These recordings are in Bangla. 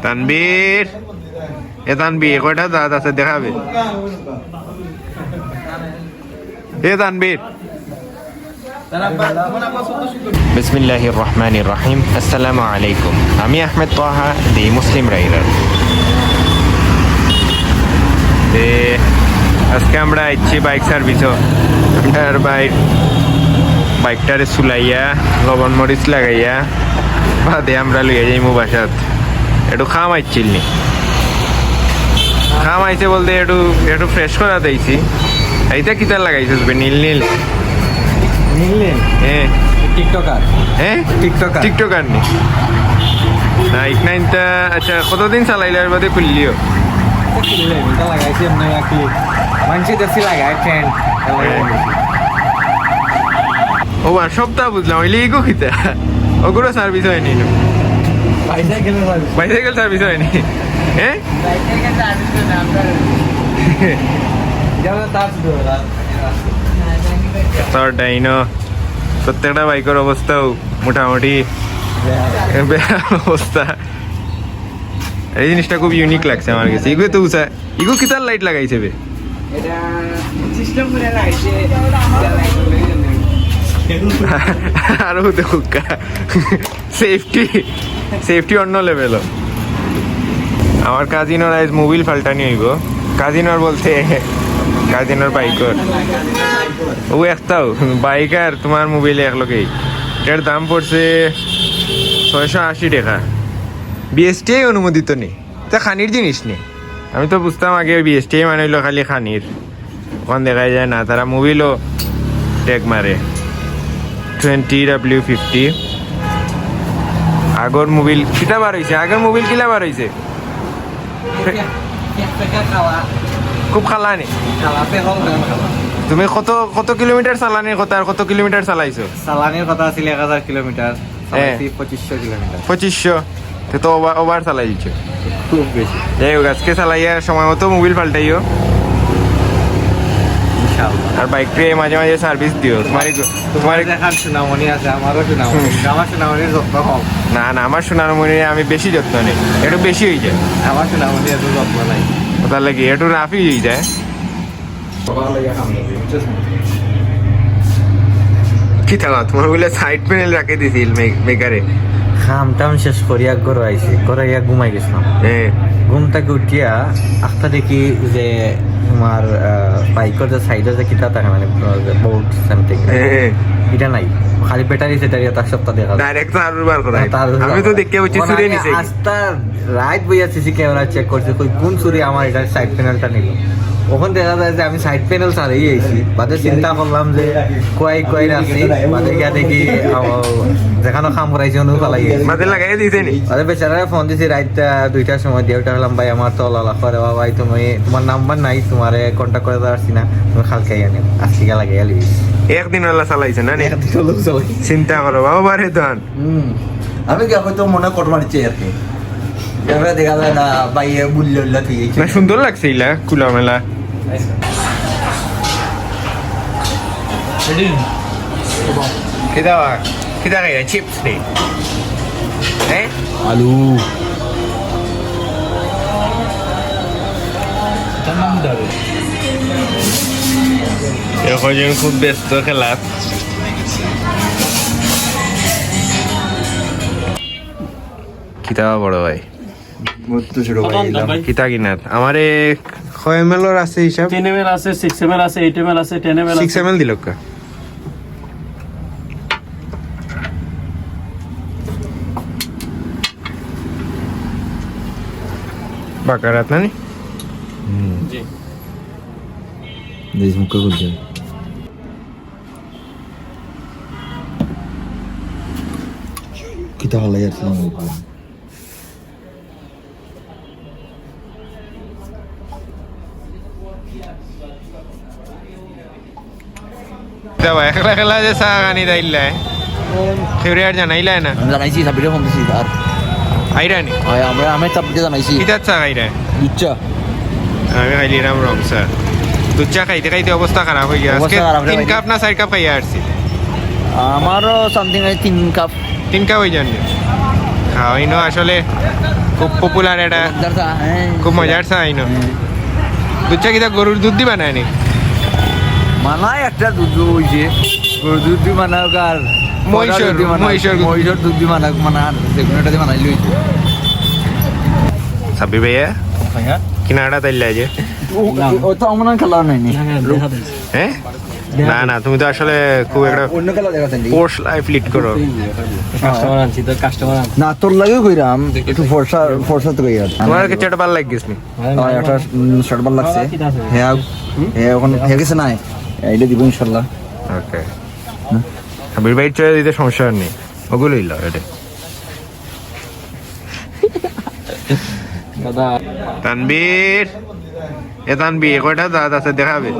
তানবীর এ তানবীর কয়টা দাঁত আছে দেখাবে এ তানবীর বিসমিল্লাহির রহমানির রহিম আসসালামু আলাইকুম আমি আহমেদ তোহা দি মুসলিম রাইডার আজকে আমরা আইছি বাইক সার্ভিসও আমার বাইকটারে চুলাইয়া লবণ মরিচ লাগাইয়া বাদে আমরা লইয়া যাইমু বাসাত একটু খাম আইছিল নি খাম আইছে বলতে একটু একটু ফ্রেশ করা দিয়েছি এইটা কিতা লাগাইছিস বে নীল নীল নীল নীল হ্যাঁ টিকটকার হ্যাঁ টিকটকার টিকটকার নি না ইকনাইনটা আচ্ছা কতদিন চালাইলে আর বাদে খুললিও এটা লাগাইছি এমনি কি মানুষ দেখছি লাগায় ট্রেন্ড ও আর সপ্তাহ বুঝলাম ওইলে ইগো খিতা ওগুলো সার্ভিস হয়নি বাইসাইকেল সার্ভিস হয়নি হ্যাঁ তোর ডাইনো প্রত্যেকটা বাইকের অবস্থাও মোটামুটি অবস্থা এই জিনিসটা খুব ইউনিক লাগছে আমার কাছে ইগো তো উষা ইগো কিতার লাইট লাগাইছে বে আরো দেখো সেফটি অন্য লেভেল আমার কাজিনোর আজ মোবিল ফাল্টানি হইব কাজিনোর বলতে কাজিনোর বাইকর ও একটাও বাইক আর তোমার মোবাইলে একলগেই এটার দাম পড়ছে 680 টাকা বিএসটিআই অনুমোদিত নেই তা খানির জিনিস নেই আমি তো বুঝতাম আগে বিএসটিআই মানে হইলো খালি খানির ওখান দেখাই যায় না তারা মোবিলও ট্যাগ মারে 20W50 আগর মোবিল কিটা বার হয়েছে আগের মোবিল কিলা বার হয়েছে খুব খালা নি তুমি কত কত কিলোমিটার চালানির কথা আর কত কিলোমিটার চালাইছো চালানির কথা ছিল 1000 কিলোমিটার 2500 কিলোমিটার 2500 তো ওভার চালাই দিচ্ছ খুব বেশি যাই হোক আজকে চালাইয়া সময় মতো মোবিল পাল্টাইও আর বাইকটা মাঝে মাঝে সার্ভিস দিও তোমার দেখার সুনামনি আছে আমারও সুনামনি আমার সুনামনির যত্ন কম না না আমার সোনারমণি আমি বেশি যত্ন নেই একটু বেশি হয়ে যায় আমার সুনামনি এত যত্ন নাই তার লাগে একটু রাফি হয়ে যায় কি থাকা তোমার বলে সাইড প্যানেল রাখে দিছিল মেকারে খাম টাম শেষ করিয়া ঘর আইছি ঘরে গিয়া ঘুমাই গেছিলাম ঘুম থেকে উঠিয়া আখটা দেখি যে তোমার বাইকের যে সাইডে যে কিতা থাকে মানে বোর্ড সামথিং এটা নাই খালি ব্যাটারি সেটারি তার সপ্তাহ দেখা ডাইরেক্ট তার বার করা আমি তো দেখতে পাচ্ছি চুরি নিছে আস্তা রাইট বইয়া সিসি ক্যামেরা চেক করছে কই কোন চুরি আমার এটা সাইড প্যানেলটা নিল ওখান দেখা যায় যে আমি সাইড প্যানেল ছাড়াই আইছি বাদে চিন্তা করলাম যে কয় আছি বাদে গিয়া দেখি যেখানে খাম করাইছে অনু পালাই মাঝে লাগাই দিয়েছে নি আরে বেচারা ফোন দিছি রাত 2টার সময় দিয়ে ওটা হলাম ভাই আমার তো লালা করে ভাই তুমি তোমার নাম্বার নাই তোমারে কন্টাক্ট করে পারছি না তুমি কালকে আনি আজকে লাগাই আলি একদিন ওলা চালাইছে না একদিন হলো চালাই চিন্তা করো বাবা বারে দান আমি কি হয়তো মনে কর মারছি আর কি এবারে দেখা যায় না বাইয়ে মূল্য ঠিক না সুন্দর লাগছে ইলা কুলা মেলা kita kayak chips nih আলু এখন খুব ব্যস্ত খেলাত কিতা বড় ভাই কিতা কিনাত আমারে কয় ml আছে হিসাব 10 ml আছে 6 ml আছে 8 ml আছে 10 ml আছে 6 ml দিল কা বাকারাত না নি জি দেশ মুখ খুলছে কিতা হলো আসসালামু আলাইকুম যাবা একলা একলা যে চা আনি দাইলা খেউরে আর জানাইলাই না আমি জানাইছি সাবিরে ফোন দিছি আর আইরানি আমরা আমি সাবিরে জানাইছি কিতার চা খাইরা দুচ্চা আমি খাইলিরাম রং চা দুধ চা খাইতে খাইতে অবস্থা খারাপ হয়ে গিয়ে আজকে 3 কাপ না 4 কাপ খাইয়া আসছি আমারও সামথিং 3 কাপ 3 কাপ হয়ে যান হ্যাঁ ইনো আসলে খুব পপুলার এটা, খুব মজার চা ইনো। দুধটা কিতা গরুর দুধ দি বানায় নি? মানায় একটা দুধ হইছে, গরুর দুধ দি মানাক আর মহিষের দুধ। মহিষের দুধ দি মানাক, মানার যেগুলোটা দিয়ে বানাইলে হইছে। সাব্বি ভাইয়া কিনাটা তাইলে যে ও তো আমার খেলা নাই নি। হ্যাঁ না না, তুমি তো আসলে খুব একটা অন্য খেলা দেখা যায়নি। পোর্স লাইফ লিড করো। না তোর লাগে কইরাম একটু ফর্সা ফর্সা তো কইরা। তোমার কিছু একটা ভালো লাগিস নি? আমার একটা শর্ট বল লাগছে। হ্যাঁ হ্যাঁ এখন হয়ে গেছে না, এইটা দিব ইনশাআল্লাহ। ওকে, সাব্বির ভাই চলে দিতে সমস্যা নেই, ওগুলোই লো এটা। তানবীর, এ তানবীর কয়টা দাঁত আছে দেখাবে?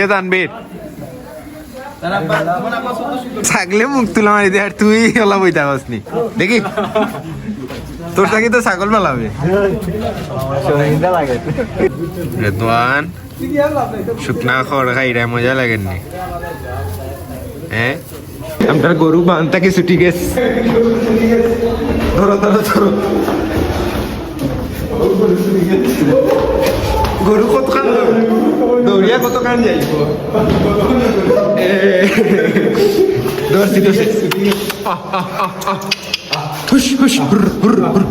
এ তানবীর ছাগলে মুখ তুলা মারি দে, আর তুই ওলা বইতা হসনি দেখি, তোর থাকি তো ছাগল মেলাবে। রেদওয়ান শুকনা খড় খাইরা মজা লাগেননি? হ্যাঁ আপনার গরু বানটা কি ছুটি গেছে? ধরো ধরো ধরো, গরু কত খান দৌড়িয়া কত খান যাইব? ধরছি ধরছি, হুস হুস হুর হুর হুর।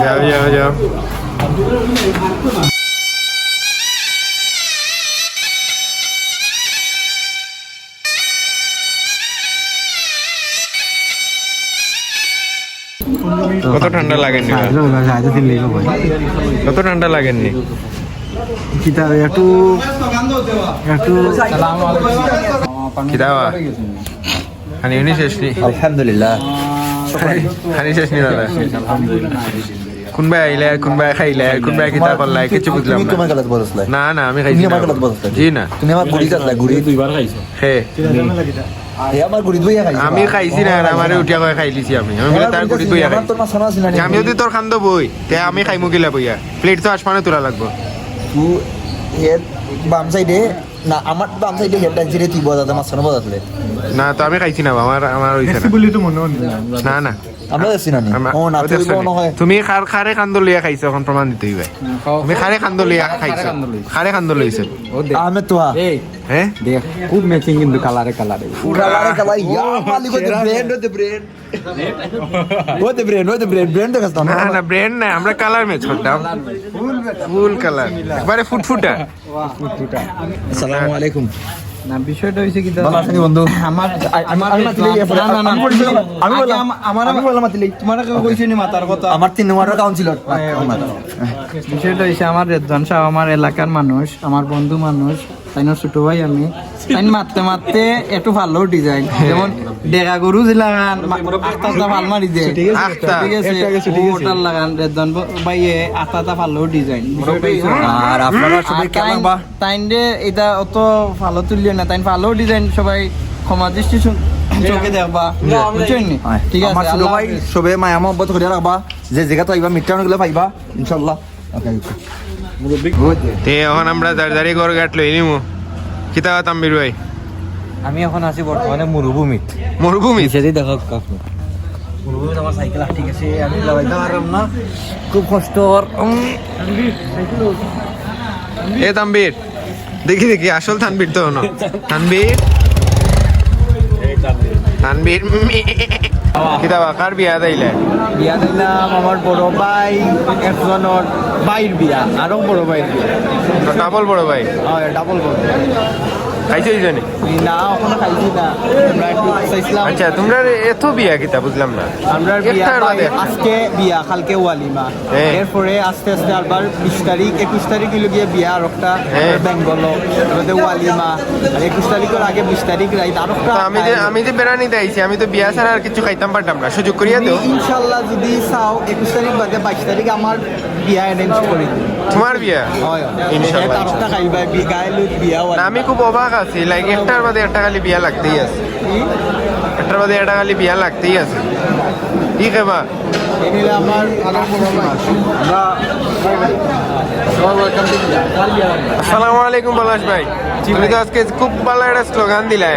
যাও যাও যাও। কত ঠান্ডা লাগেননি? কত ঠান্ডা লাগেননি? একটু একটু কিতাবা খানি উনি শেষ নি? আলহামদুলিল্লাহ। খানি শেষ নি দাদা? কোনবাই আইলে কোনবাই খাইলে কোনবাই কিতা করলে কিছু বুঝলাম তুমি তোমার গলাত বলছলা। না না আমি খাইছি তুমি না। আমার গলাত বলছলা। জি না, তুমি আমার গুড়ি কাটলা, গুড়ি দুইবার খাইছো। হে এ আমার গুড়ি দুইয়া খাইছো। আমি খাইছি না, আমারে উঠিয়া কয় খাইলিছি আমি। আমি বলে তার গুড়ি তুই আমার তোর মাছ না ছিল না। আমি যদি তোর খান্দ বই তে আমি খাইমু গিলা বইয়া, প্লেট তো আসমানে তোলা লাগবো। তুই হেড বাম সাইডে না, আমার বাম সাইডে হেড ডাইরে তুই বজাতে মাছ না বজাতলে। না তো আমি খাইছি না, আমার আমার হইছে না। না না আমরা দেখছি না নি। আমা- ও না ও তুই দেখছো নি? কোন হয়। তুমি খারে খান্দ লইয়া খাইছো, এখন প্রমাণ দিতে হইবে। তুমি খারে খান্দ লইয়া খাইছো, খারে খান্দ লইছো। আমি তো হ্যাঁ দেখ খুব ম্যাচিং কিন্তু কালারে কালারে কালারে কালাই ইয়া মালিক ওতে ব্র্যান্ড ওতে ব্র্যান্ড ওতে ব্র্যান্ড দেখাস না। না না ব্র্যান্ড না, আমরা কালার ম্যাচ করতাম, ফুল কালার একবারে ফুটফুটা। আসসালামু আলাইকুম। না বিষয়টা হইছে কি ভালো আছেন বন্ধু? আমার আমি মাতিলে না না না আমি বললাম আমি বললাম মাতিলে তোমার কইছি নি মাতার কথা। আমার 3 নম্বরের কাউন্সিলর। বিষয়টা হইছে আমার রেদওয়ান সাহেব আমার এলাকার মানুষ, আমার বন্ধু মানুষ, তাইনো ছোট ভাই আমি। তাই মারতে মারতে একটু ভালো ডিজাইন, যেমন ডেগা গরু দিলাম আখতাটা ভাল মারি দে আখতা। ঠিক আছে, ওটার লাগান রেদওয়ান ভাই আখতাটা ভালো ডিজাইন। আর আপনারা সবাই কেমন বা? তাইন রে এটা অত ভালো তুললিও না, তাইন ভালো ডিজাইন সবাই ক্ষমা দৃষ্টি চোখে দেখবা, বুঝছেন নি? ঠিক আছে আমার ছোট আল্লাহ ভাই হাফেজ। সবে মায়া মহব্বত করে রাখবা, যে জায়গা তো আইবা মিটার গুলো পাইবা ইনশাআল্লাহ। তে এখন আমরা দাঁড়ি ঘর গাট লই নিমু। কিতা তাম্বির ভাই? আমি এখন আছি বর্তমানে মরুভূমিত। মরুভূমি? সেদি দেখো কাকু মরুভূমিতে আমার সাইকেল ঠিক আছে, আমি লাগাইতে পারলাম না, খুব কষ্ট। এ তাম্বির দেখি দেখি আসল তানবীর তো হনো। তানবীর তানবীর কিতাবা কার বিয়া দাইলে? বিয়া দিলাম আমার বড় ভাই একজনের ভাইয়ের বিয়া, আরো বড় ভাইয়ের বিয়া, ডাবল বড় ভাই ডাবল বড়। খাইছে জানি না এখনো খাইছি না, আমরা একটু চাইছিলাম। আচ্ছা তোমরা এত বিয়া কিতা বুঝলাম না। আমরা বিয়া ইফতার বাদে। আজকে বিয়া কালকে ওয়ালিমা, হ্যাঁ। এরপরে আস্তে আস্তে আবার 20 তারিখ 21 তারিখ হইল গিয়ে বিয়া আর একটা হ্যাঁ। বেঙ্গল, এবারে ওয়ালিমা, আর 21 তারিখের আগে 20 তারিখ রাইত আর একটা। তো আমি যে বেড়ানি দিয়েছি, আমি তো বিয়া ছাড়া আর কিছু খাইতাম পারতাম না, সুযোগ করিয়া তো। ইনশাল্লাহ যদি চাও 21 তারিখ বাদে 22 তারিখ আমার বিয়া অ্যারেঞ্জ করে দিই। তোমার বিয়া? হয় ইনশাল্লাহ। আর একটা খাইবা গায়ে লুট বিয়া না, ওয়ালিমা। আমি খুব অবাক আছি, লাইক একটার বাদে একটা খালি বিয়া লাগতেই আছে, একটার বাদে একটা খালি বিয়া লাগতেই আছে। কি খাবা? এই নিলে আমার আগার বড় ভাই আমরা আসসালামু আলাইকুম পলাশ ভাই, তুমি তো আজকে খুব ভালো একটা স্লোগান দিলে,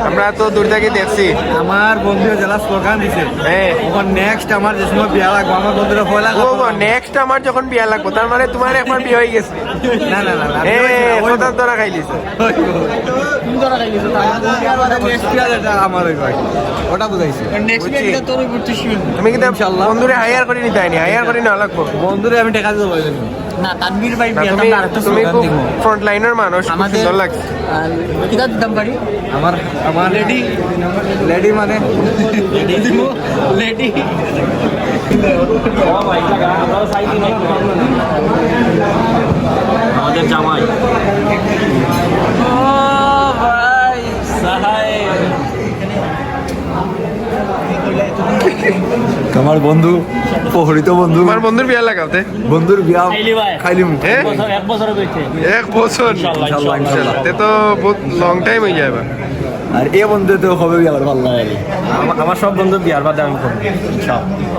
আমরা তো দূর থেকে দেখছি। আমার বন্ধুরা জেলা স্লোগান দিছে হ্যাঁ, এখন নেক্সট আমার যে সময় বিয়া লাগবো আমার বন্ধুরা পয়লা ও নেক্সট আমার যখন বিয়া লাগবো, তার মানে তোমার একবার বিয়ে হয়ে গেছে। না না না না কথা ধরা খাইলিস। নেক্সট বিয়া যেটা আমার ওই ভাই ওটা বুঝাইছে নেক্সট এটা তোর উপর শিওর তুমি কিন্তু বন্ধুরে হায়ার করে নিতে হয়নি, হায়ার করে নেওয়া লাগবো। বন্ধুরে আমি টাকা দিতে পারি না তানভীর ভাই না, তুমি খুব ফ্রন্ট লাইনের মানুষ, খুব আমাদের সুন্দর লাগছে। কিটা দিতাম পারি আমার আমার লেডি লেডি মানে লেডি আমাদের জামাই আমার বন্ধু প্রহরিত বন্ধু তোমার বন্ধুর বিয়া লাগাতে বন্ধুর বিয়া খাইলি হ্যাঁ? এক বছর হয়েছে 1 বছর, ইনশাআল্লাহ। তে তো বহুত লং টাইম হয়ে যাবে। আর এ বন্ধু তো হবে বিয়া ভালো লাগে আমার সব বন্ধু বিয়ার বাদে আমি করবো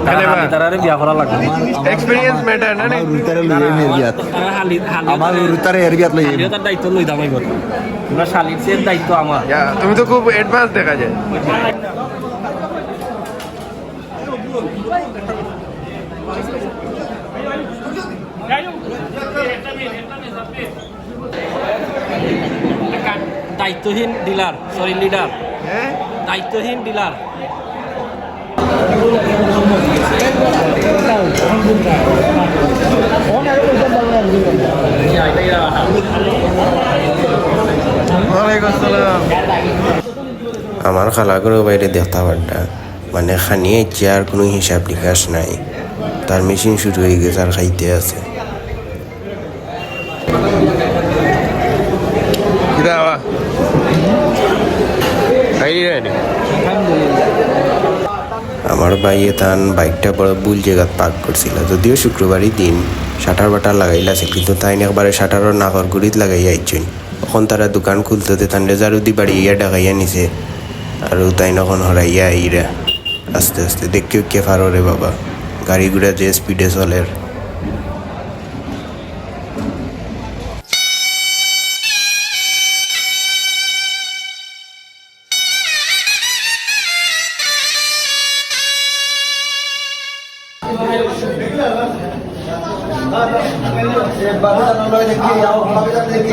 তাহলে বা- তারা বিয়া করা লাগবে এক্সপিরিয়েন্স ম্যাটার না নে? রুতারে লইয়ে নিয়ে বিয়াত আমার রুতারে এর বিয়াত লইয়ে তার দায়িত্ব লই দামাই করবো আমরা শালির দায়িত্ব আমার ইয়া, তুমি তো খুব অ্যাডভান্স দেখা যায়। দায়িত্বহীন ডিলার, সরি লিডার, হ্যাঁ, দায়িত্বহীন ডিলার। ওয়ালাইকুম আসসালাম। আমার খালাগুলোর বাইরে দেখতে পারটা মানে খানিয়ে চেয়ার কোনো হিসাব নিকাশ নাই, তার মেশিন শুরু হয়ে গেছে আর খাইতে আছে। কিরা আওয়া আই রে, আমার ভাইয়ে তান বাইকটা বড় ভুল জায়গাত পার্ক করছিল, যদিও শুক্রবারই দিন শাটার বাটার লাগাইলাছে, কিন্তু তাই একবারে শাটারও নাগর গুড়িত লাগাইয়া আইছেন। এখন তারা দোকান খুলতে তান রেজারুদি বাড়িয়া ডাকাইয়া নিছে, আর তাই নখন হরাইয়া আইরা আস্তে আস্তে দেখতেও কে ফারো রে বাবা, গাড়ি ঘোড়া যে স্পিডে চলের। দেখি